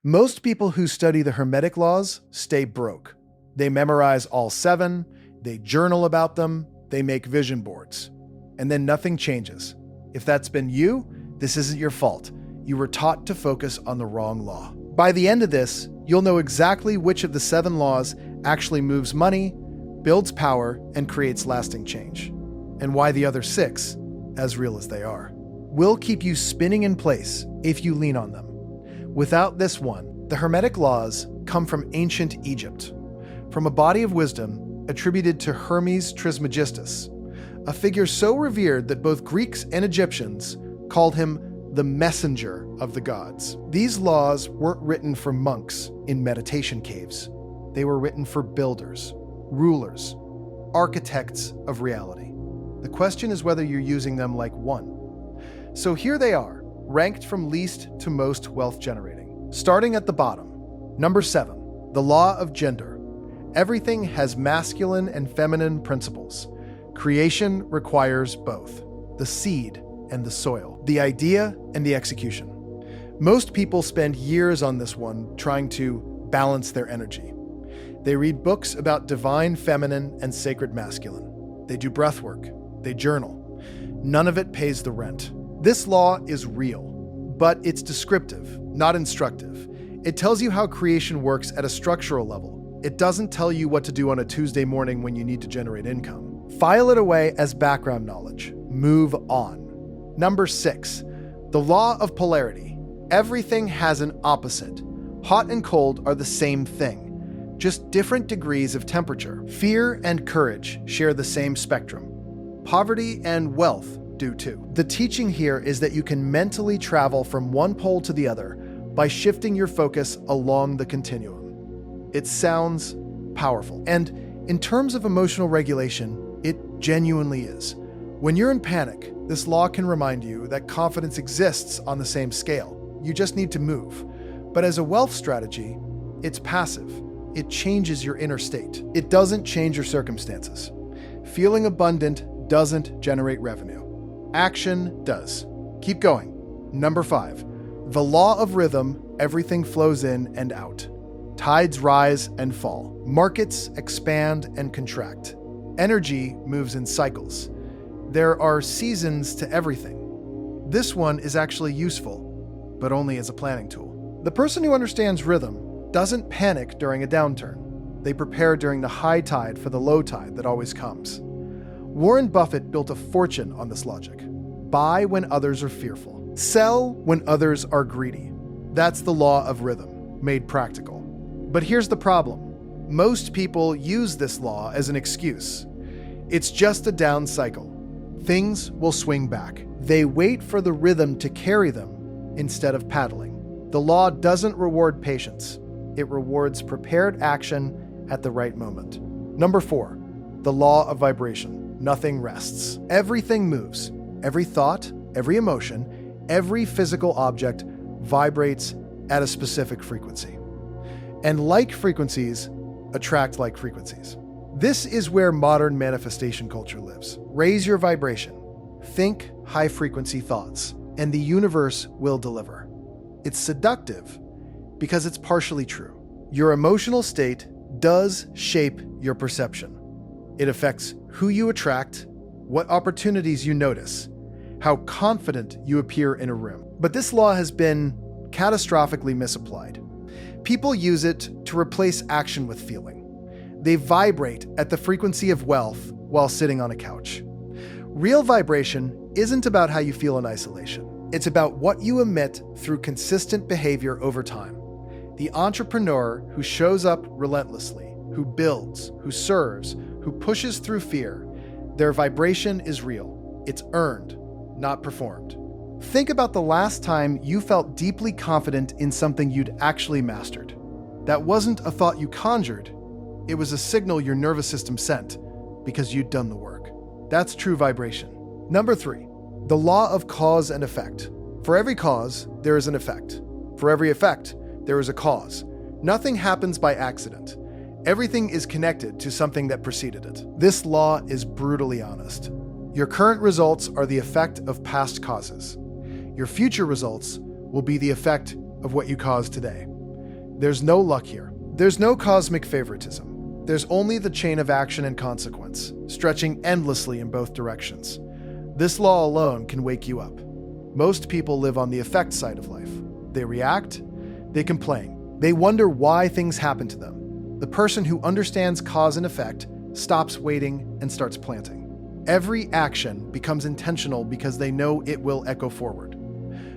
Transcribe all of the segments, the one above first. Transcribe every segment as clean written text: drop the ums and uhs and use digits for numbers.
Most people who study the Hermetic Laws stay broke. They memorize all 7, they journal about them, they make vision boards. And then nothing changes. If that's been you, this isn't your fault. You were taught to focus on the wrong law. By the end of this, you'll know exactly which of the 7 laws actually moves money, builds power, and creates lasting change. And why the other 6, as real as they are, will keep you spinning in place if you lean on them. Without this one, the Hermetic Laws come from ancient Egypt, from a body of wisdom attributed to Hermes Trismegistus, a figure so revered that both Greeks and Egyptians called him the messenger of the gods. These laws weren't written for monks in meditation caves. They were written for builders, rulers, architects of reality. The question is whether you're using them like one. So here they are, ranked from least to most wealth generating. Starting at the bottom, number 7, the law of gender. Everything has masculine and feminine principles. Creation requires both, the seed and the soil, the idea and the execution. Most people spend years on this one trying to balance their energy. They read books about divine feminine and sacred masculine. They do breath work. They journal. None of it pays the rent. This law is real, but it's descriptive, not instructive. It tells you how creation works at a structural level. It doesn't tell you what to do on a Tuesday morning when you need to generate income. File it away as background knowledge. Move on. Number 6, the law of polarity. Everything has an opposite. Hot and cold are the same thing, just different degrees of temperature. Fear and courage share the same spectrum. Poverty and wealth do too. The teaching here is that you can mentally travel from one pole to the other by shifting your focus along the continuum. It sounds powerful. And in terms of emotional regulation, it genuinely is. When you're in panic, this law can remind you that confidence exists on the same scale. You just need to move. But as a wealth strategy, it's passive. It changes your inner state. It doesn't change your circumstances. Feeling abundant doesn't generate revenue. Action does. Keep going. Number 5, the law of rhythm. Everything flows in and out. Tides rise and fall. Markets expand and contract. Energy moves in cycles. There are seasons to everything. This one is actually useful, but only as a planning tool. The person who understands rhythm doesn't panic during a downturn. They prepare during the high tide for the low tide that always comes. Warren Buffett built a fortune on this logic. Buy when others are fearful. Sell when others are greedy. That's the law of rhythm, made practical. But here's the problem. Most people use this law as an excuse. It's just a down cycle. Things will swing back. They wait for the rhythm to carry them instead of paddling. The law doesn't reward patience. It rewards prepared action at the right moment. Number 4, the law of vibration. Nothing rests. Everything moves. Every thought, every emotion, every physical object vibrates at a specific frequency. And like frequencies attract like frequencies. This is where modern manifestation culture lives. Raise your vibration. Think high-frequency thoughts, and the universe will deliver. It's seductive because it's partially true. Your emotional state does shape your perception. It affects who you attract, what opportunities you notice, how confident you appear in a room. But this law has been catastrophically misapplied. People use it to replace action with feeling. They vibrate at the frequency of wealth while sitting on a couch. Real vibration isn't about how you feel in isolation. It's about what you emit through consistent behavior over time. The entrepreneur who shows up relentlessly, who builds, who serves, who pushes through fear, their vibration is real. It's earned, not performed. Think about the last time you felt deeply confident in something you'd actually mastered. That wasn't a thought you conjured. It was a signal your nervous system sent because you'd done the work. That's true vibration. Number 3, the law of cause and effect. For every cause, there is an effect. For every effect, there is a cause. Nothing happens by accident. Everything is connected to something that preceded it. This law is brutally honest. Your current results are the effect of past causes. Your future results will be the effect of what you caused today. There's no luck here. There's no cosmic favoritism. There's only the chain of action and consequence, stretching endlessly in both directions. This law alone can wake you up. Most people live on the effect side of life. They react, they complain, they wonder why things happen to them. The person who understands cause and effect stops waiting and starts planting. Every action becomes intentional because they know it will echo forward.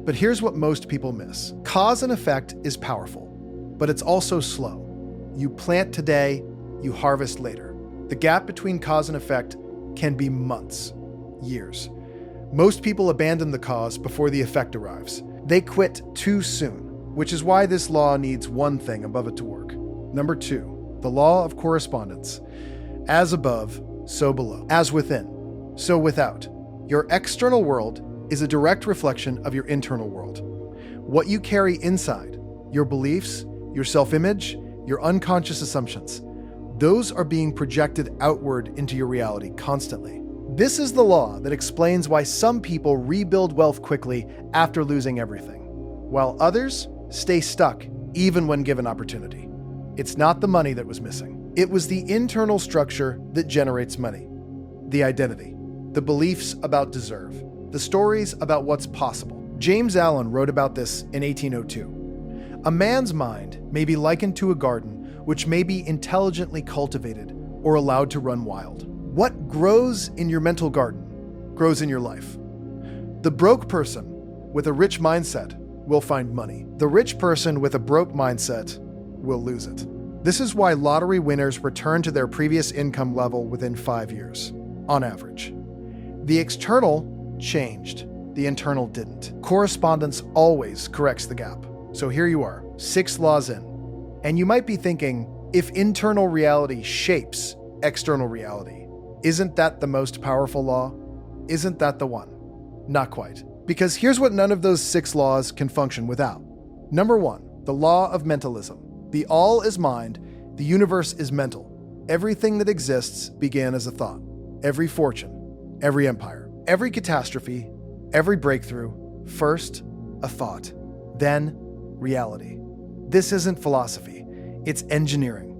But here's what most people miss. Cause and effect is powerful, but it's also slow. You plant today, you harvest later. The gap between cause and effect can be months, years. Most people abandon the cause before the effect arrives. They quit too soon, which is why this law needs one thing above it to work. Number 2, the law of correspondence. As above, so below. As within, so without. Your external world is a direct reflection of your internal world. What you carry inside, your beliefs, your self-image, your unconscious assumptions, those are being projected outward into your reality constantly. This is the law that explains why some people rebuild wealth quickly after losing everything, while others stay stuck even when given opportunity. It's not the money that was missing. It was the internal structure that generates money. The identity, the beliefs about deserve, the stories about what's possible. James Allen wrote about this in 1802. A man's mind may be likened to a garden which may be intelligently cultivated or allowed to run wild. What grows in your mental garden grows in your life. The broke person with a rich mindset will find money. The rich person with a broke mindset will lose it. This is why lottery winners return to their previous income level within 5 years, on average. The external changed, the internal didn't. Correspondence always corrects the gap. So here you are, 6 laws in. And you might be thinking, if internal reality shapes external reality, isn't that the most powerful law? Isn't that the one? Not quite. Because here's what none of those 6 laws can function without. Number 1, the law of mentalism. The all is mind, the universe is mental. Everything that exists began as a thought. Every fortune, every empire, every catastrophe, every breakthrough, first a thought, then reality. This isn't philosophy, it's engineering.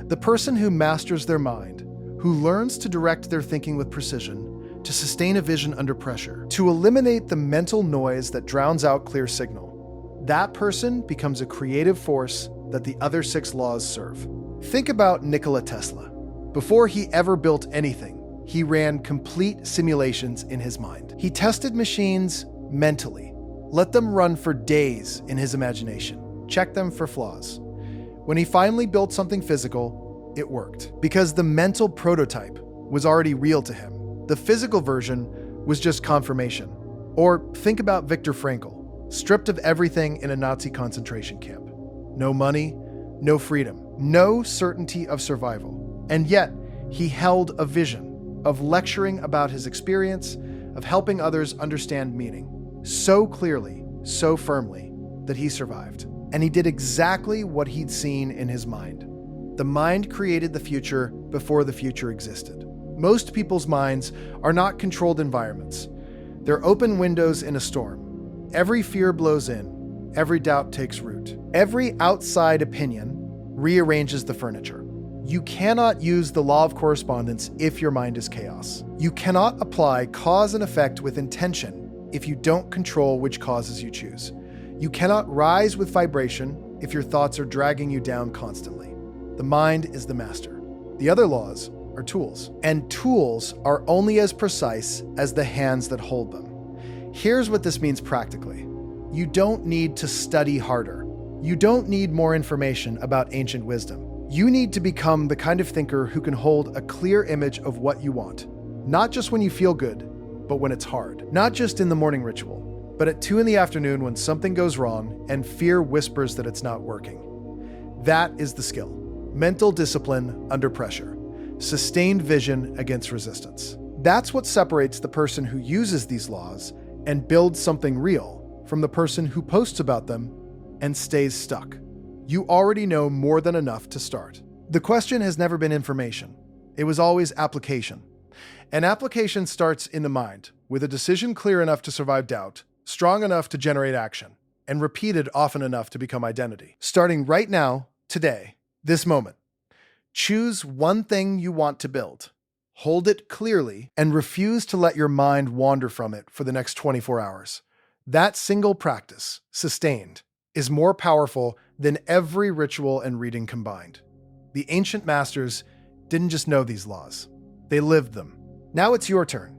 The person who masters their mind, who learns to direct their thinking with precision, to sustain a vision under pressure, to eliminate the mental noise that drowns out clear signal, that person becomes a creative force that the other 6 laws serve. Think about Nikola Tesla. Before he ever built anything, he ran complete simulations in his mind. He tested machines mentally, let them run for days in his imagination, checked them for flaws. When he finally built something physical, it worked. Because the mental prototype was already real to him. The physical version was just confirmation. Or think about Viktor Frankl, stripped of everything in a Nazi concentration camp. No money, no freedom, no certainty of survival. And yet, he held a vision of lecturing about his experience, of helping others understand meaning, so clearly, so firmly, that he survived. And he did exactly what he'd seen in his mind. The mind created the future before the future existed. Most people's minds are not controlled environments. They're open windows in a storm. Every fear blows in. Every doubt takes root. Every outside opinion rearranges the furniture. You cannot use the law of correspondence if your mind is chaos. You cannot apply cause and effect with intention if you don't control which causes you choose. You cannot rise with vibration if your thoughts are dragging you down constantly. The mind is the master. The other laws are tools, and tools are only as precise as the hands that hold them. Here's what this means practically. You don't need to study harder. You don't need more information about ancient wisdom. You need to become the kind of thinker who can hold a clear image of what you want. Not just when you feel good, but when it's hard. Not just in the morning ritual, but at 2 p.m. when something goes wrong and fear whispers that it's not working. That is the skill. Mental discipline under pressure. Sustained vision against resistance. That's what separates the person who uses these laws and builds something real from the person who posts about them and stays stuck. You already know more than enough to start. The question has never been information. It was always application. And application starts in the mind, with a decision clear enough to survive doubt, strong enough to generate action. and repeated often enough to become identity. Starting right now, today, this moment, choose one thing you want to build. Hold it clearly and refuse to let your mind wander from it for the next 24 hours. That single practice, sustained, is more powerful than every ritual and reading combined. The ancient masters didn't just know these laws, they lived them. Now it's your turn.